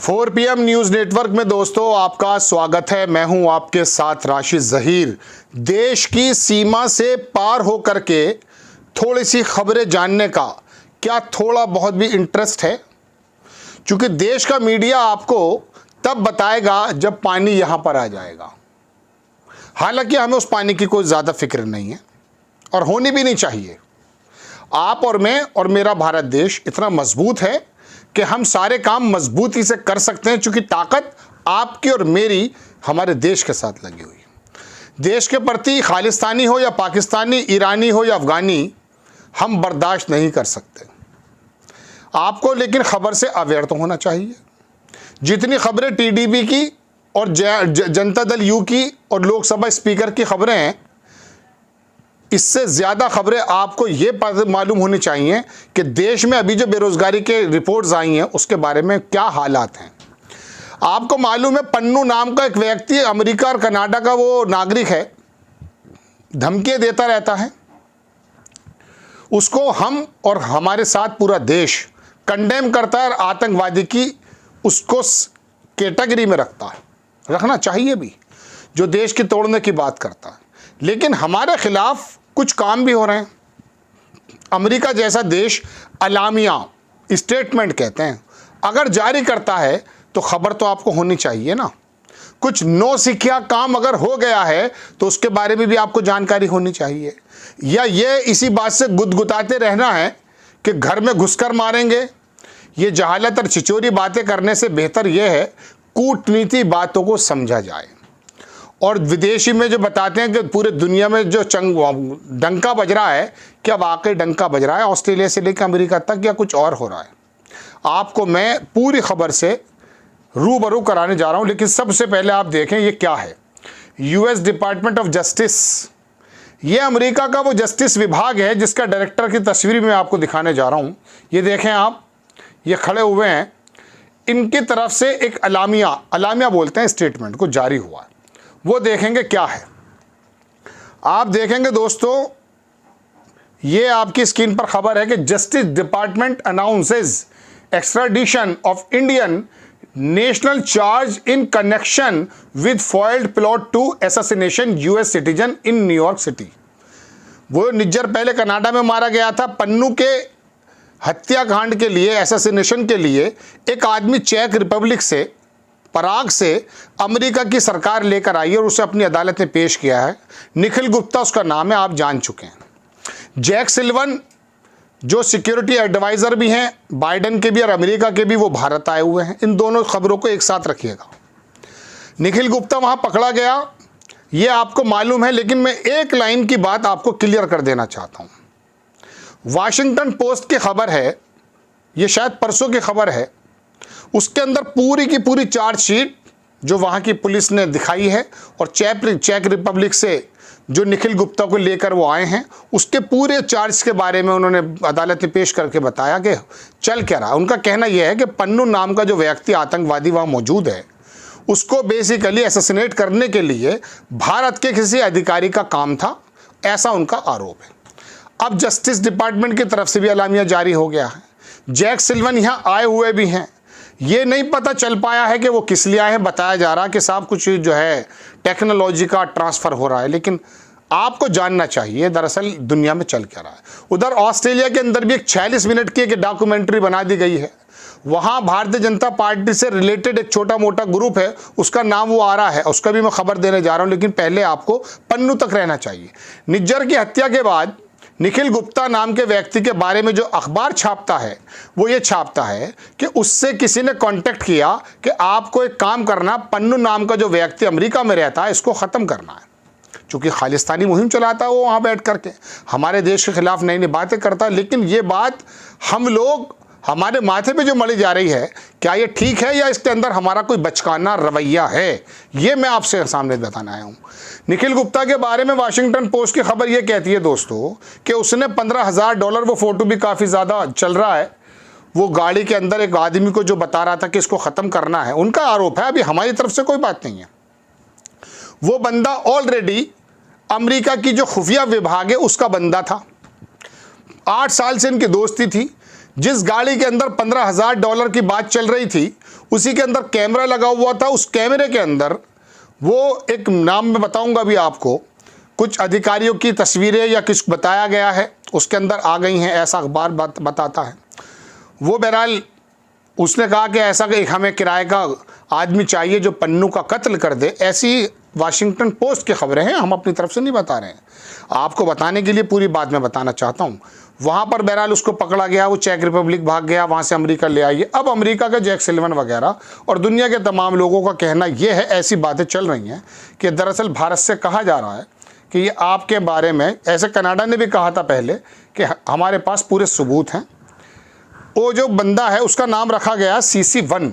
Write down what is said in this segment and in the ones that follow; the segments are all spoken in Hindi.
4 PM न्यूज़ नेटवर्क में दोस्तों आपका स्वागत है। मैं हूं आपके साथ राशिद ज़हीर। देश की सीमा से पार होकर के थोड़ी सी खबरें जानने का क्या थोड़ा बहुत भी इंटरेस्ट है? क्योंकि देश का मीडिया आपको तब बताएगा जब पानी यहां पर आ जाएगा। हालांकि हमें उस पानी की कोई ज़्यादा फिक्र नहीं है और होनी भी नहीं चाहिए। आप और मैं और मेरा भारत देश इतना मजबूत है कि हम सारे काम मजबूती से कर सकते हैं, क्योंकि ताकत आपकी और मेरी हमारे देश के साथ लगी हुई है। देश के प्रति खालिस्तानी हो या पाकिस्तानी, ईरानी हो या अफगानी, हम बर्दाश्त नहीं कर सकते। आपको लेकिन खबर से अवेयर तो होना चाहिए। जितनी खबरें टीडीपी की और जनता दल यू की और लोकसभा स्पीकर की खबरें हैं, इससे ज़्यादा खबरें आपको ये मालूम होनी चाहिए कि देश में अभी जो बेरोज़गारी के रिपोर्ट्स आई हैं उसके बारे में क्या हालात हैं। आपको मालूम है पन्नू नाम का एक व्यक्ति अमेरिका और कनाडा का वो नागरिक है, धमकियाँ देता रहता है। उसको हम और हमारे साथ पूरा देश कंडेम करता है और आतंकवादी की उसको कैटेगरी में रखता है। रखना चाहिए भी, जो देश की तोड़ने की बात करता है। लेकिन हमारे खिलाफ कुछ काम भी हो रहे हैं। अमेरिका जैसा देश अलामिया स्टेटमेंट कहते हैं, अगर जारी करता है तो खबर तो आपको होनी चाहिए ना। कुछ नो सिखिया काम अगर हो गया है तो उसके बारे में भी आपको जानकारी होनी चाहिए। या ये इसी बात से गुदगुदाते रहना है कि घर में घुसकर मारेंगे। ये जहालत और छिचोरी बातें करने से बेहतर यह है कूटनीति बातों को समझा जाए। और विदेशी में जो बताते हैं कि पूरे दुनिया में जो डंका बज रहा है, क्या वाकई डंका बज रहा है ऑस्ट्रेलिया से लेकर अमेरिका तक, या कुछ और हो रहा है? आपको मैं पूरी खबर से रूबरू कराने जा रहा हूं। लेकिन सबसे पहले आप देखें ये क्या है। यूएस डिपार्टमेंट ऑफ जस्टिस, ये अमेरिका का वो जस्टिस विभाग है जिसका डायरेक्टर की तस्वीर मैं आपको दिखाने जा रहा हूँ। ये देखें आप, ये खड़े हुए हैं। इनकी तरफ से एक अलामिया बोलते हैं स्टेटमेंट को जारी हुआ है। वो देखेंगे क्या है। आप देखेंगे दोस्तों, ये आपकी स्क्रीन पर खबर है कि justice department announces extradition of Indian national charge in connection with foiled plot to assassination US citizen in New York city. वो निज्जर पहले कनाडा में मारा गया था। पन्नू के हत्याकांड के लिए, असैसिनेशन के लिए एक आदमी चेक रिपब्लिक से, पराग से अमेरिका की सरकार लेकर आई और उसे अपनी अदालत में पेश किया है। निखिल गुप्ता उसका नाम है, आप जान चुके हैं। जैक सिल्वन जो सिक्योरिटी एडवाइज़र भी हैं बाइडेन के भी और अमेरिका के भी, वो भारत आए हुए हैं। इन दोनों खबरों को एक साथ रखिएगा। निखिल गुप्ता वहाँ पकड़ा गया, ये आपको मालूम है। लेकिन मैं एक लाइन की बात आपको क्लियर कर देना चाहता हूँ। वाशिंगटन पोस्ट की खबर है, ये शायद परसों की खबर है। उसके अंदर पूरी की पूरी चार्जशीट जो वहाँ की पुलिस ने दिखाई है और चेक रिपब्लिक से जो निखिल गुप्ता को लेकर वो आए हैं, उसके पूरे चार्ज के बारे में उन्होंने अदालत में पेश करके बताया कि चल क्या रहा। उनका कहना यह है कि पन्नू नाम का जो व्यक्ति आतंकवादी वहाँ मौजूद है, उसको बेसिकली असैसिनेट करने के लिए भारत के किसी अधिकारी का काम था, ऐसा उनका आरोप है। अब जस्टिस डिपार्टमेंट की तरफ से भी अलामिया जारी हो गया है। जैक सिल्वन यहाँ आए हुए भी हैं। ये नहीं पता चल पाया है कि वो किस लिए आए हैं। बताया जा रहा है कि साहब कुछ जो है टेक्नोलॉजी का ट्रांसफ़र हो रहा है। लेकिन आपको जानना चाहिए दरअसल दुनिया में चल क्या रहा है। उधर ऑस्ट्रेलिया के अंदर भी एक 46 मिनट की एक डॉक्यूमेंट्री बना दी गई है। वहाँ भारतीय जनता पार्टी से रिलेटेड एक छोटा मोटा ग्रुप है, उसका नाम वो आ रहा है, उसका भी मैं खबर देने जा रहा हूँ। लेकिन पहले आपको पन्नू तक रहना चाहिए। निज्जर की हत्या के बाद निखिल गुप्ता नाम के व्यक्ति के बारे में जो अखबार छापता है, वो ये छापता है कि उससे किसी ने कांटेक्ट किया कि आपको एक काम करना, पन्नू नाम का जो व्यक्ति अमेरिका में रहता है, इसको ख़त्म करना है। चूँकि खालिस्तानी मुहिम चलाता है वो वहाँ बैठ करके हमारे देश के खिलाफ नई नई बातें करता है। लेकिन ये बात हम लोग, हमारे माथे पे जो मली जा रही है, क्या ये ठीक है या इसके अंदर हमारा कोई बचकाना रवैया है, ये मैं आपसे सामने बताना आया हूँ। निखिल गुप्ता के बारे में वाशिंगटन पोस्ट की खबर ये कहती है दोस्तों कि उसने $15,000, वो फ़ोटो भी काफ़ी ज़्यादा चल रहा है, वो गाड़ी के अंदर एक आदमी को जो बता रहा था कि इसको ख़त्म करना है। उनका आरोप है, अभी हमारी तरफ से कोई बात नहीं है। वो बंदा ऑलरेडी अमेरिका की जो खुफिया विभाग है उसका बंदा था। 8 साल से इनकी दोस्ती थी। जिस गाड़ी के अंदर $15,000 की बात चल रही थी, उसी के अंदर कैमरा लगा हुआ था। उस कैमरे के अंदर वो एक नाम मैं बताऊंगा भी आपको, कुछ अधिकारियों की तस्वीरें या कुछ बताया गया है, उसके अंदर आ गई हैं, ऐसा अखबार बताता है। वो बहरहाल उसने कहा कि ऐसा कि हमें किराए का आदमी चाहिए जो पन्नू का कत्ल कर दे। ऐसी वाशिंगटन पोस्ट की खबरें हैं, हम अपनी तरफ से नहीं बता रहे हैं, आपको बताने के लिए पूरी बात मैं बताना चाहता हूँ। वहाँ पर बहरहाल उसको पकड़ा गया, वो चेक रिपब्लिक भाग गया, वहाँ से अमेरिका ले आइए। अब अमेरिका के जैक सुलिवन वगैरह और दुनिया के तमाम लोगों का कहना ये है, ऐसी बातें चल रही हैं कि दरअसल भारत से कहा जा रहा है कि ये आपके बारे में, ऐसे कनाडा ने भी कहा था पहले कि हमारे पास पूरे सबूत हैं। वो जो बंदा है उसका नाम रखा गया CC1,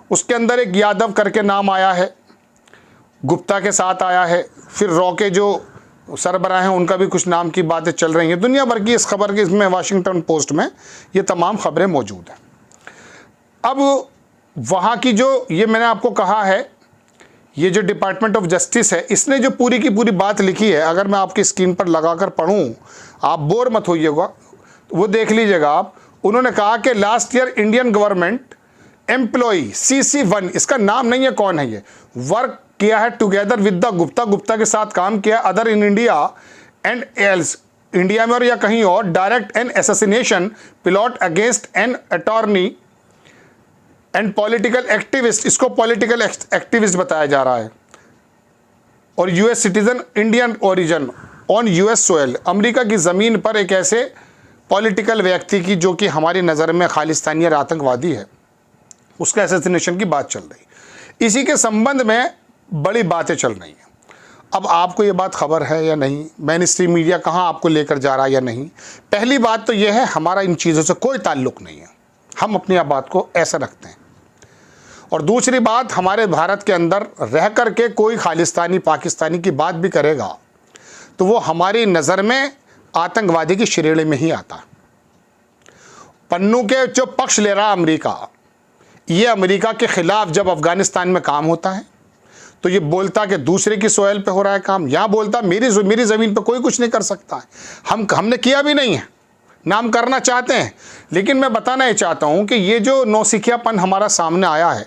उसके अंदर एक यादव करके नाम आया है, गुप्ता के साथ आया है, फिर रॉ के जो सरबराह हैं उनका भी कुछ नाम की बातें चल रही हैं। दुनिया भर की इस खबर के इसमें वाशिंगटन पोस्ट में ये तमाम खबरें मौजूद हैं। अब वहाँ की जो ये मैंने आपको कहा है, ये जो डिपार्टमेंट ऑफ जस्टिस है, इसने जो पूरी की पूरी बात लिखी है, अगर मैं आपकी स्क्रीन पर लगाकर पढ़ूँ, आप बोर मत होइएगा, वो देख लीजिएगा आप। उन्होंने कहा कि last year Indian government employee CC1, इसका नाम नहीं है कौन है ये, वर्क किया है टुगेदर विद द गुप्ता के साथ काम किया other in India and else, India में और या कहीं और, direct an assassination plot against an attorney and political activist, इसको पॉलिटिकल एक्टिविस्ट बताया जा रहा है, और US citizen Indian origin on US soil, America की ज़मीन पर एक ऐसे पॉलिटिकल व्यक्ति की जो कि हमारी नज़र में खालिस्तानी और आतंकवादी है, उसका असैसिनेशन की बात चल रही। इसी के संबंध में बड़ी बातें चल रही हैं। अब आपको ये बात खबर है या नहीं, मेन स्ट्रीम मीडिया कहाँ आपको लेकर जा रहा है या नहीं। पहली बात तो ये है, हमारा इन चीज़ों से कोई ताल्लुक़ नहीं है, हम अपनी बात को ऐसा रखते हैं। और दूसरी बात, हमारे भारत के अंदर रह कर के कोई खालिस्तानी पाकिस्तानी की बात भी करेगा तो वो हमारी नज़र में आतंकवादी की श्रेणी में ही आता। पन्नू के जो पक्ष ले रहा अमेरिका, ये अमेरिका के ख़िलाफ़ जब अफ़गानिस्तान में काम होता है तो ये बोलता कि दूसरे की सोयल पे हो रहा है काम, यहाँ बोलता मेरी ज़मीन पे कोई कुछ नहीं कर सकता है। हमने किया भी नहीं है, नाम करना चाहते हैं। लेकिन मैं बताना ये चाहता हूँ कि ये जो नौसिखियापन हमारा सामने आया है,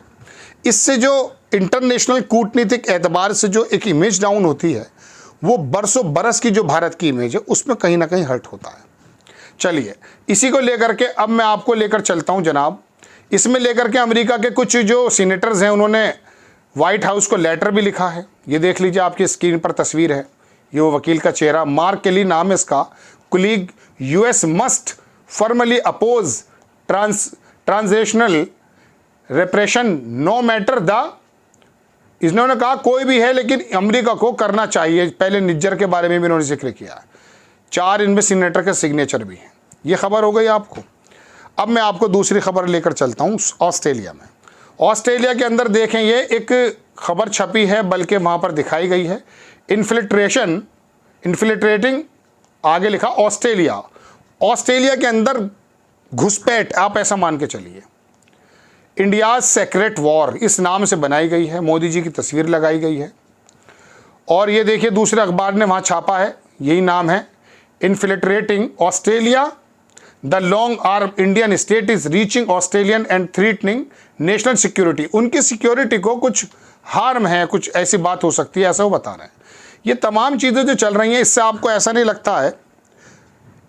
इससे जो इंटरनेशनल कूटनीतिक एतबार से जो एक इमेज डाउन होती है, वो बरसों बरस की जो भारत की इमेज है उसमें कहीं ना कहीं हर्ट होता है। चलिए, इसी को लेकर के अब मैं आपको लेकर चलता हूँ जनाब। इसमें लेकर के अमेरिका के कुछ जो सीनेटर्स हैं उन्होंने वाइट हाउस को लेटर भी लिखा है। ये देख लीजिए, आपकी स्क्रीन पर तस्वीर है, ये वो वकील का चेहरा, मार्क केली नाम है इसका। Colleague US must formally oppose translational repression no matter the, इन्होंने कहा कोई भी है लेकिन अमेरिका को करना चाहिए। पहले निज्जर के बारे में भी इन्होंने जिक्र किया है। 4 इनमें सीनेटर के सिग्नेचर भी हैं। ये खबर हो गई आपको। अब मैं आपको दूसरी खबर लेकर चलता हूँ ऑस्ट्रेलिया में। ऑस्ट्रेलिया के अंदर देखें, ये एक खबर छपी है, बल्कि वहाँ पर दिखाई गई है, इन्फिल्ट्रेटिंग, आगे लिखा ऑस्ट्रेलिया के अंदर घुसपैठ, आप ऐसा मान के चलिए। इंडियाज सीक्रेट वॉर इस नाम से बनाई गई है, मोदी जी की तस्वीर लगाई गई है। और ये देखिए दूसरे अखबार ने वहाँ छापा है, यही नाम है, infiltrating Australia, the long arm Indian state is reaching Australian and threatening national security. उनकी सिक्योरिटी को कुछ हार्म है, कुछ ऐसी बात हो सकती है, ऐसा वो बता रहे हैं। ये तमाम चीज़ें जो चल रही हैं, इससे आपको ऐसा नहीं लगता है।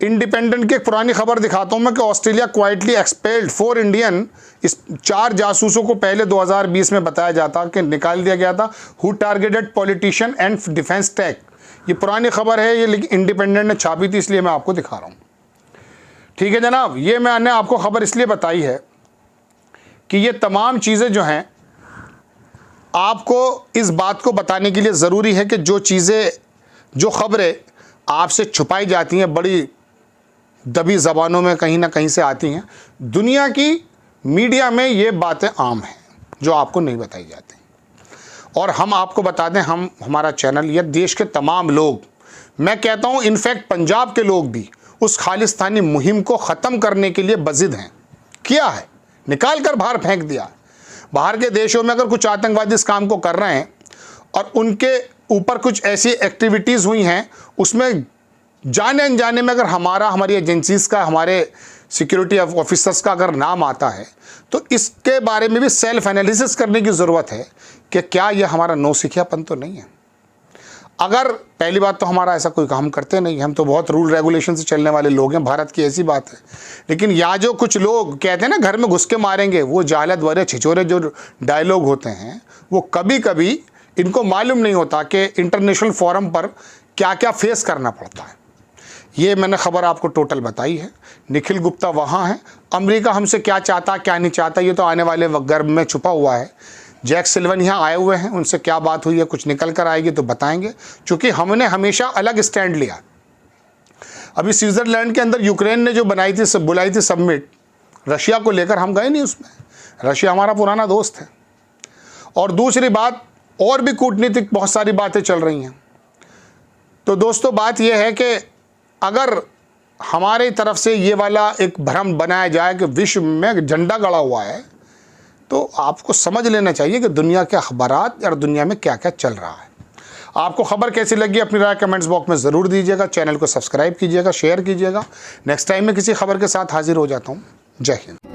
इंडिपेंडेंट की एक पुरानी खबर दिखाता हूँ मैं कि ऑस्ट्रेलिया क्वाइटली एक्सपेल्ड 4 इंडियन, इस 4 जासूसों को पहले 2020 में बताया जाता कि निकाल दिया गया था, who targeted politician and defence tech. ये पुरानी खबर है, ये लेकिन इंडिपेंडेंट ने छापी थी, इसलिए मैं आपको दिखा रहा हूँ। ठीक है जनाब, ये मैंने आपको खबर इसलिए बताई है कि ये तमाम चीज़ें जो हैं, आपको इस बात को बताने के लिए ज़रूरी है कि जो चीज़ें, जो खबरें आपसे छुपाई जाती हैं, बड़ी दबी ज़बानों में कहीं ना कहीं से आती हैं, दुनिया की मीडिया में ये बातें आम हैं जो आपको नहीं बताई जाती। और हम आपको बता दें, हमारा चैनल या देश के तमाम लोग, मैं कहता हूँ इनफैक्ट पंजाब के लोग भी उस खालिस्तानी मुहिम को ख़त्म करने के लिए बजिद हैं। किया है, निकाल कर बाहर फेंक दिया। बाहर के देशों में अगर कुछ आतंकवादी इस काम को कर रहे हैं और उनके ऊपर कुछ ऐसी एक्टिविटीज़ हुई हैं, उसमें जाने अनजाने में अगर हमारी एजेंसीज़ का, हमारे सिक्योरिटी ऑफिसर्स का अगर नाम आता है तो इसके बारे में भी सेल्फ एनालिसिस करने की ज़रूरत है कि क्या यह हमारा नौसिखियापन तो नहीं है। अगर पहली बात तो हमारा ऐसा कोई काम करते नहीं, हम तो बहुत रूल रेगुलेशन से चलने वाले लोग हैं, भारत की ऐसी बात है। लेकिन यहाँ जो कुछ लोग कहते हैं ना घर में घुस के मारेंगे, वो जाहलत भरे छिछोरे जो डायलॉग होते हैं, वो कभी कभी इनको मालूम नहीं होता कि इंटरनेशनल फोरम पर क्या क्या फेस करना पड़ता है। ये मैंने खबर आपको टोटल बताई है। निखिल गुप्ता वहाँ है, अमेरिका हमसे क्या चाहता क्या नहीं चाहता ये तो आने वाले गर्भ में छुपा हुआ है। जैक सिल्वन यहाँ आए हुए हैं, उनसे क्या बात हुई है, कुछ निकल कर आएगी तो बताएंगे, क्योंकि हमने हमेशा अलग स्टैंड लिया। अभी स्विट्ज़रलैंड के अंदर यूक्रेन ने जो बुलाई थी सबमिट रशिया को लेकर, हम गए नहीं उसमें। रशिया हमारा पुराना दोस्त है। और दूसरी बात, और भी कूटनीतिक बहुत सारी बातें चल रही हैं। तो दोस्तों बात यह है कि अगर हमारी तरफ से ये वाला एक भ्रम बनाया जाए कि विश्व में झंडा गड़ा हुआ है, तो आपको समझ लेना चाहिए कि दुनिया के अखबारात और दुनिया में क्या क्या चल रहा है। आपको खबर कैसी लगी अपनी राय कमेंट्स बॉक्स में ज़रूर दीजिएगा। चैनल को सब्सक्राइब कीजिएगा, शेयर कीजिएगा। नेक्स्ट टाइम मैं किसी खबर के साथ हाजिर हो जाता हूँ। जय हिंद।